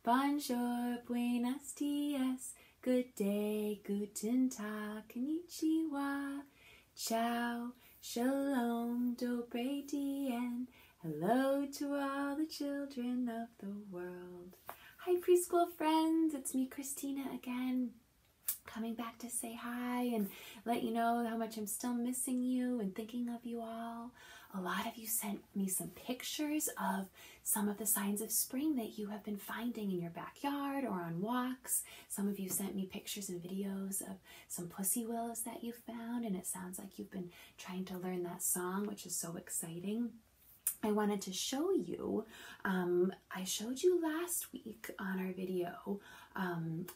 Bonjour, buenos dias, good day, guten tag, konnichiwa, ciao, shalom, dobre dien. Hello to all the children of the world. Hi preschool friends, it's me Christina again, coming back to say hi and let you know how much I'm still missing you and thinking of you all. A lot of you sent me some pictures of some of the signs of spring that you have been finding in your backyard or on walks. Some of you sent me pictures and videos of some pussy willows that you found, and it sounds like you've been trying to learn that song, which is so exciting. I wanted to show you, I showed you last week on our video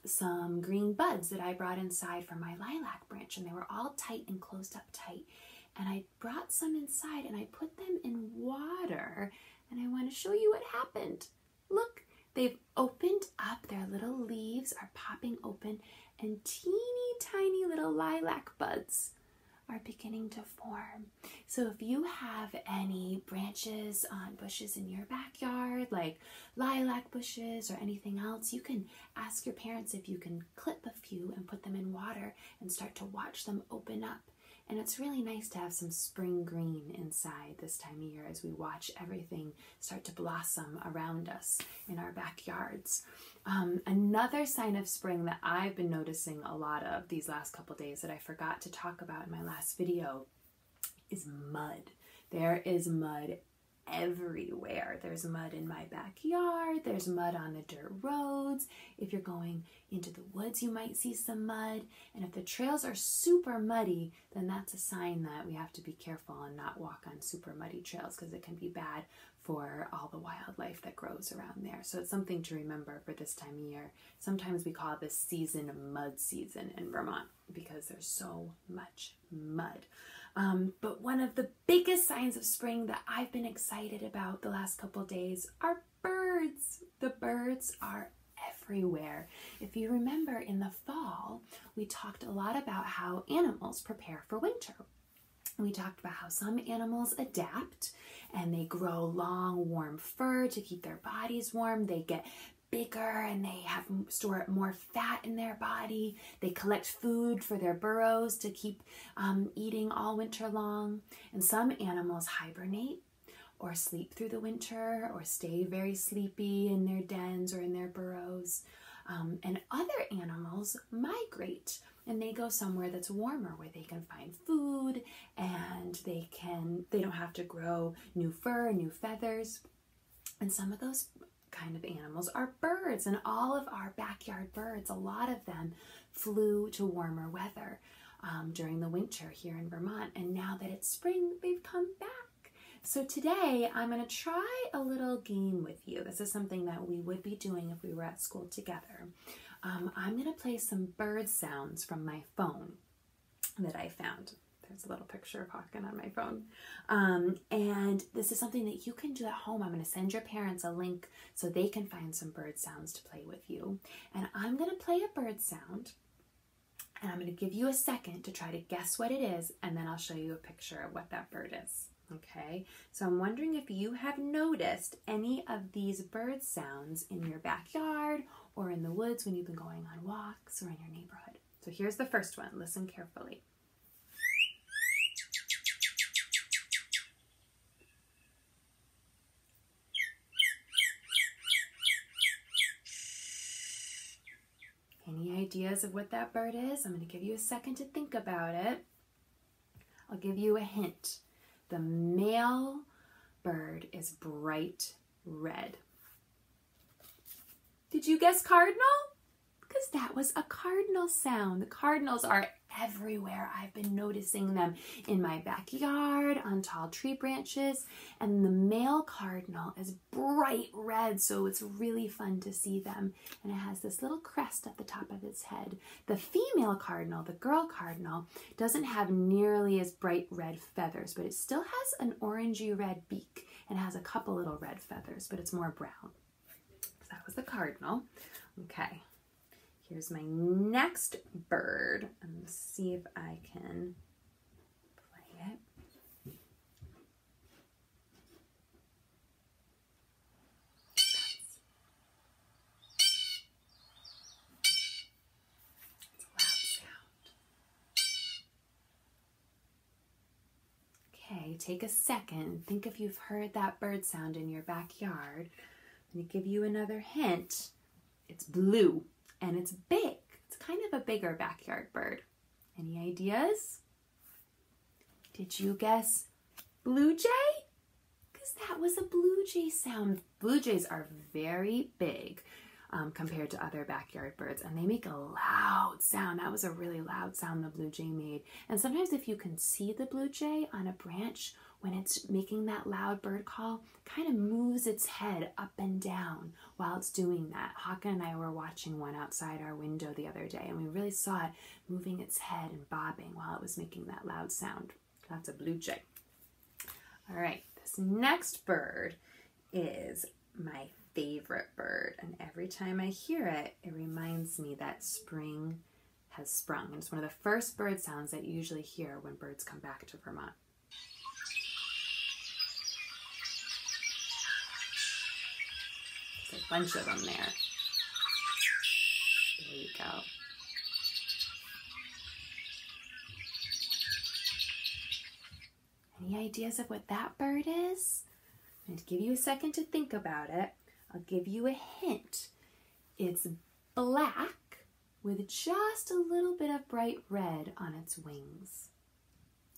some green buds that I brought inside from my lilac branch, and they were all tight and closed up tight. And I brought some inside and I put them in water, and I want to show you what happened. Look, they've opened up, their little leaves are popping open, and teeny tiny little lilac buds are beginning to form. So if you have any branches on bushes in your backyard, like lilac bushes or anything else, you can ask your parents if you can clip a few and put them in water and start to watch them open up. And it's really nice to have some spring green inside this time of year as we watch everything start to blossom around us in our backyards. Another sign of spring that I've been noticing a lot of these last couple days that I forgot to talk about in my last video is mud. There is mud everywhere. There's mud in my backyard. There's mud on the dirt roads. If you're going into the woods, you might see some mud. And if the trails are super muddy, then that's a sign that we have to be careful and not walk on super muddy trails, because it can be bad for all the wildlife that grows around there. So it's something to remember for this time of year. Sometimes we call this season mud season in Vermont because there's so much mud. But one of the biggest signs of spring that I've been excited about the last couple days are birds. The birds are everywhere. If you remember, in the fall, we talked a lot about how animals prepare for winter. We talked about how some animals adapt and they grow long, warm fur to keep their bodies warm. They get bigger and they store more fat in their body. They collect food for their burrows to keep eating all winter long. And some animals hibernate or sleep through the winter or stay very sleepy in their dens or in their burrows. And other animals migrate, and they go somewhere that's warmer where they can find food and they don't have to grow new fur, new feathers. And some of those kind of animals are birds, and all of our backyard birds, a lot of them flew to warmer weather during the winter here in Vermont, and now that it's spring, they've come back. So today I'm going to try a little game with you. This is something that we would be doing if we were at school together. I'm going to play some bird sounds from my phone that I found. There's a little picture of Hawken on my phone. And this is something that you can do at home. I'm going to send your parents a link so they can find some bird sounds to play with you. And I'm going to play a bird sound, and I'm going to give you a second to try to guess what it is, and then I'll show you a picture of what that bird is. Okay, so I'm wondering if you have noticed any of these bird sounds in your backyard or in the woods when you've been going on walks or in your neighborhood. So here's the first one. Listen carefully. Any ideas of what that bird is? I'm going to give you a second to think about it. I'll give you a hint. The male bird is bright red. Did you guess cardinal? Because that was a cardinal sound. The cardinals are everywhere. I've been noticing them in my backyard, on tall tree branches, and the male cardinal is bright red, so it's really fun to see them. And it has this little crest at the top of its head. The female cardinal, the girl cardinal, doesn't have nearly as bright red feathers, but it still has an orangey red beak and has a couple little red feathers, but it's more brown. So that was the cardinal. Okay. Here's my next bird. I'm going to see if I can play it. take a second and think if you've heard that bird sound in your backyard. I'm going to give you another hint. It's blue and it's big. It's kind of a bigger backyard bird. Any ideas? Did you guess blue jay? Because that was a blue jay sound. Blue jays are very big compared to other backyard birds, and they make a loud sound. That was a really loud sound the blue jay made. And sometimes if you can see the blue jay on a branch when it's making that loud bird call, kind of moves its head up and down while it's doing that. Hawken and I were watching one outside our window the other day, and we really saw it moving its head and bobbing while it was making that loud sound. That's a blue jay. All right, this next bird is my favorite bird, and every time I hear it, it reminds me that spring has sprung. And it's one of the first bird sounds that you usually hear when birds come back to Vermont. There's a bunch of them there. There you go. Any ideas of what that bird is? I'm going to give you a second to think about it. I'll give you a hint. It's black with just a little bit of bright red on its wings.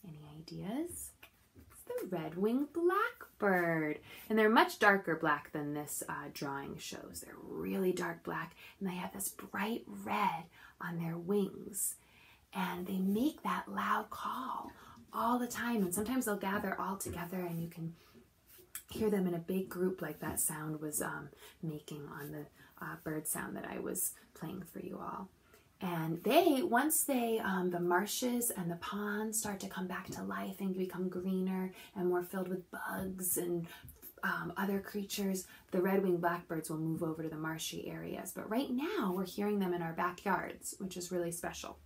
Any ideas? It's the red-winged blackbird. And they're much darker black than this drawing shows. They're really dark black, and they have this bright red on their wings. And they make that loud call all the time. And sometimes they'll gather all together, and you can hear them in a big group like that sound was making on the bird sound that I was playing for you all. And once the marshes and the ponds start to come back to life and become greener and more filled with bugs and other creatures, the red-winged blackbirds will move over to the marshy areas. But right now we're hearing them in our backyards, which is really special.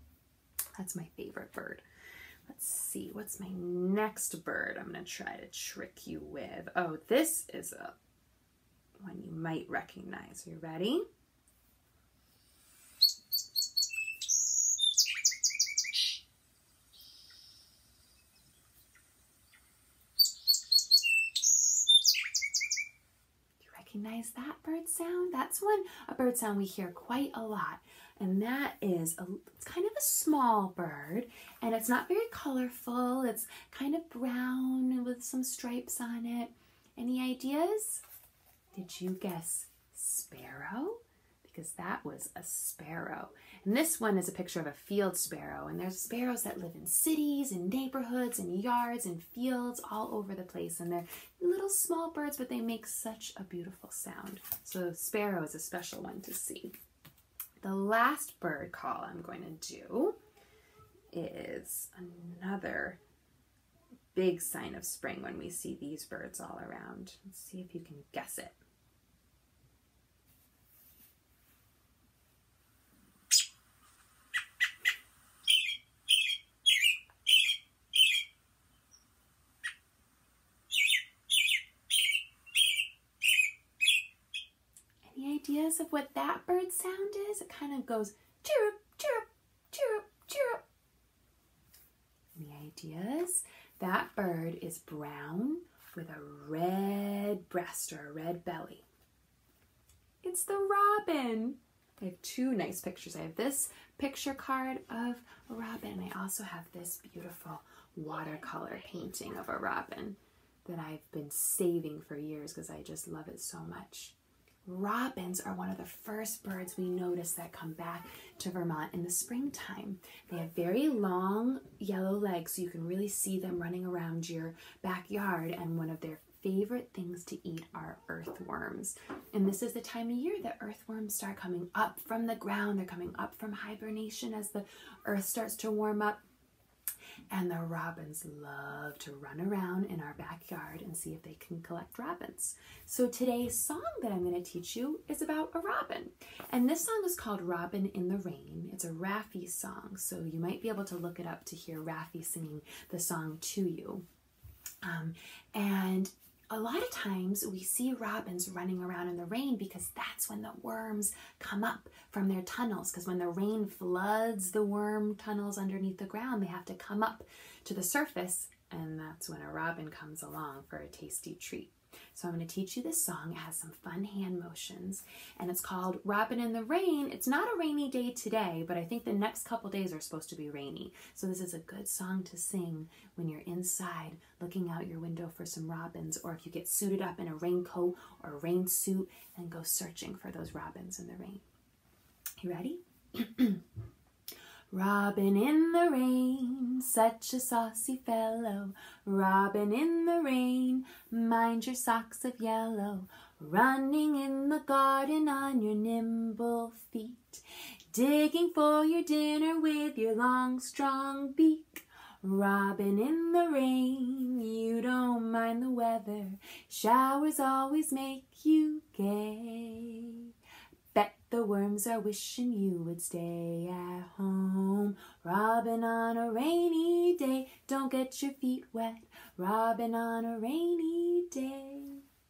That's my favorite bird. Let's see, what's my next bird I'm going to try to trick you with? Oh, this is a one you might recognize. Are you ready? Do you recognize that bird sound? That's a bird sound we hear quite a lot. And that is it's kind of a small bird, and it's not very colorful. It's kind of brown with some stripes on it. Any ideas? Did you guess sparrow? Because that was a sparrow. And this one is a picture of a field sparrow, and there's sparrows that live in cities and neighborhoods and yards and fields all over the place, and they're little small birds, but they make such a beautiful sound. So sparrow is a special one to see. The last bird call I'm going to do is another big sign of spring when we see these birds all around. Let's see if you can guess it. Ideas of what that bird sound is? It kind of goes chirrup, chirrup, chirrup, chirrup. Any ideas? That bird is brown with a red breast or a red belly. It's the robin. I have two nice pictures. I have this picture card of a robin. I also have this beautiful watercolor painting of a robin that I've been saving for years because I just love it so much. Robins are one of the first birds we notice that come back to Vermont in the springtime. They have very long yellow legs, so you can really see them running around your backyard, and one of their favorite things to eat are earthworms. And this is the time of year that earthworms start coming up from the ground. They're coming up from hibernation as the earth starts to warm up. And the robins love to run around in our backyard and see if they can collect robins. So today's song that I'm going to teach you is about a robin. And this song is called Robin in the Rain. It's a Raffi song, so you might be able to look it up to hear Raffi singing the song to you. And a lot of times we see robins running around in the rain because that's when the worms come up from their tunnels. Because when the rain floods the worm tunnels underneath the ground, they have to come up to the surface and that's when a robin comes along for a tasty treat. So I'm going to teach you this song. It has some fun hand motions, and it's called Robin in the Rain. It's not a rainy day today, but I think the next couple days are supposed to be rainy. So this is a good song to sing when you're inside looking out your window for some robins, or if you get suited up in a raincoat or a rain suit and go searching for those robins in the rain. You ready? Robin in the rain, such a saucy fellow. Robin in the rain, mind your socks of yellow. Running in the garden on your nimble feet. Digging for your dinner with your long, strong beak. Robin in the rain, you don't mind the weather. Showers always make you gay. Bet the worms are wishing you would stay at home. Robin on a rainy day, don't get your feet wet. Robin on a rainy day.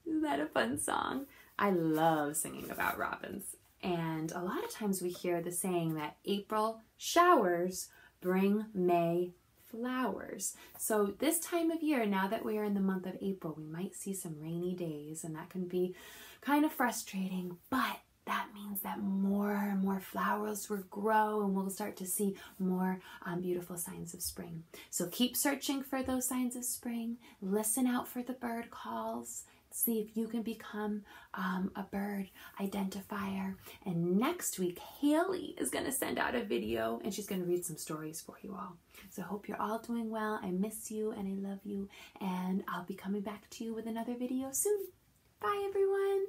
Isn't that a fun song? I love singing about robins. And a lot of times we hear the saying that April showers bring May flowers. So this time of year, now that we are in the month of April, we might see some rainy days, and that can be kind of frustrating, but that means that more and more flowers will grow, and we'll start to see more beautiful signs of spring. So keep searching for those signs of spring. Listen out for the bird calls. See if you can become a bird identifier. And next week, Haley is going to send out a video, and she's going to read some stories for you all. So I hope you're all doing well. I miss you and I love you, and I'll be coming back to you with another video soon. Bye, everyone.